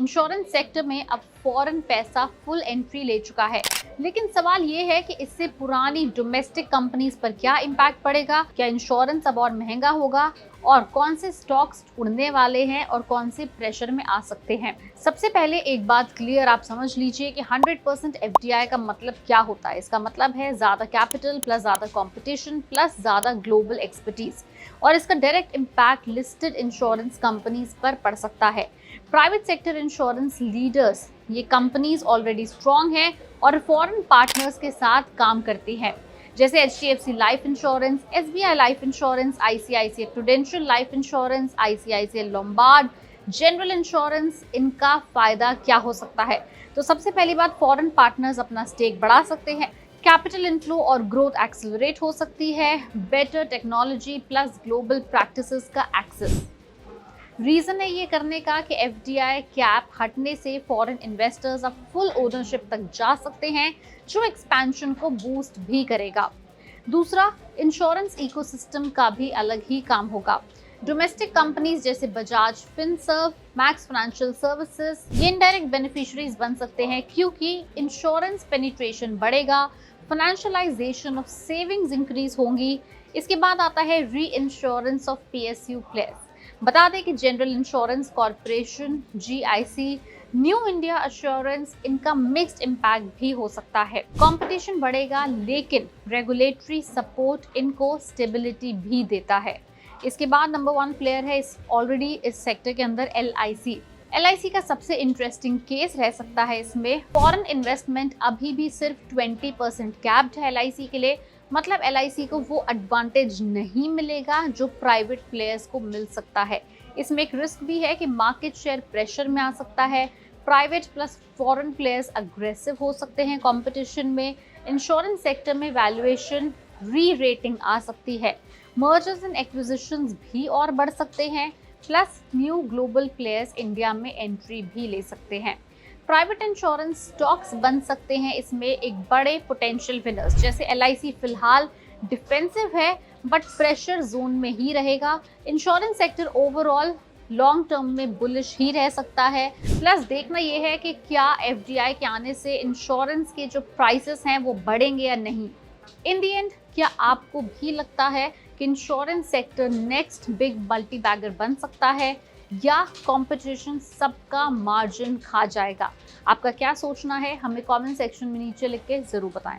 Insurance sector में अब foreign पैसा फुल एंट्री ले चुका है, लेकिन सवाल ये है कि इससे पुरानी डोमेस्टिक कंपनीज पर क्या इम्पैक्ट पड़ेगा। क्या इंश्योरेंस अब और महंगा होगा और कौन से स्टॉक्स उड़ने वाले हैं और कौन से प्रेशर में आ सकते हैं। सबसे पहले एक बात क्लियर आप समझ लीजिए कि 100% एफडीआई का मतलब क्या होता है। इसका मतलब है ज्यादा कैपिटल प्लस ज्यादा कंपटीशन प्लस ज्यादा ग्लोबल एक्सपर्टीज, और इसका direct impact listed insurance companies पर पड़ सकता है। प्राइवेट सेक्टर इंश्योरेंस लीडर्स, ये कंपनीज ऑलरेडी स्ट्रॉन्ग हैं और फॉरेन पार्टनर्स के साथ काम करती हैं, जैसे HDFC life insurance, SBI life insurance, ICICI prudential life insurance, ICICI Lombard, general insurance. इनका फायदा क्या हो सकता है? तो सबसे पहली बात, फॉरेन पार्टनर्स अपना स्टेक बढ़ा सकते हैं, कैपिटल इनफ्लो और ग्रोथ एक्सेलरेट हो सकती है, better technology plus global practices का एक्सेस। रीजन है ये करने का कि एफडीआई कैप हटने से फॉरेन इन्वेस्टर्स अब फुल ओनरशिप तक जा सकते हैं, जो एक्सपेंशन को बूस्ट भी करेगा। दूसरा, इंश्योरेंस इकोसिस्टम का भी अलग ही काम होगा। डोमेस्टिक कंपनीज जैसे Bajaj Finserv, max financial services, ये इनडायरेक्ट बेनिफिशियरीज बन सकते हैं, क्योंकि इंश्योरेंस पेनिट्रेशन बढ़ेगा, फाइनेंशियलाइजेशन ऑफ सेविंग्स इंक्रीज होंगी। इसके बाद आता है री इंश्योरेंस ऑफ पीएसयू प्लेयर्स। बता दें कि general insurance corporation, GIC, new India assurance, इनका मिक्स्ड इम्पैक्ट भी हो सकता है। कंपटीशन बढ़ेगा, लेकिन रेगुलेटरी सपोर्ट इनको स्टेबिलिटी भी देता है। इसके बाद नंबर 1 प्लेयर है ऑलरेडी इस सेक्टर के अंदर एलआईसी का सबसे इंटरेस्टिंग केस रह सकता है। इसमें फॉरेन इन्वेस्टमेंट अभी भी सिर्फ 20% कैप्ड है एलआईसी के लिए, मतलब एलआईसी को वो एडवांटेज नहीं मिलेगा जो प्राइवेट प्लेयर्स को मिल सकता है। इसमें एक रिस्क भी है कि मार्केट शेयर प्रेशर में आ सकता है, private plus foreign players aggressive हो सकते हैं कंपटीशन में, इंश्योरेंस सेक्टर में वैल्यूएशन री रेटिंग आ सकती है, मर्जर्स एंड एक्विजिशंस भी और बढ़ सकते हैं, plus new global players India में एंट्री भी ले सकते हैं। प्राइवेट इंश्योरेंस स्टॉक्स बन सकते हैं इसमें एक बड़े पोटेंशियल विनर्स, जैसे एलआईसी फिलहाल डिफेंसिव है बट प्रेशर जोन में ही रहेगा। Insurance sector overall long term में बुलिश ही रह सकता है। प्लस देखना यह है कि क्या एफडीआई के आने से इंश्योरेंस के जो प्राइसेस हैं वो बढ़ेंगे या नहीं। इन दी एंड, क्या आपको भी लगता है कि insurance sector next big multi bagger बन सकता है, या कंपटीशन सबका मार्जिन खा जाएगा? आपका क्या सोचना है, हमें कमेंट सेक्शन में नीचे लिख के जरूर बताएं।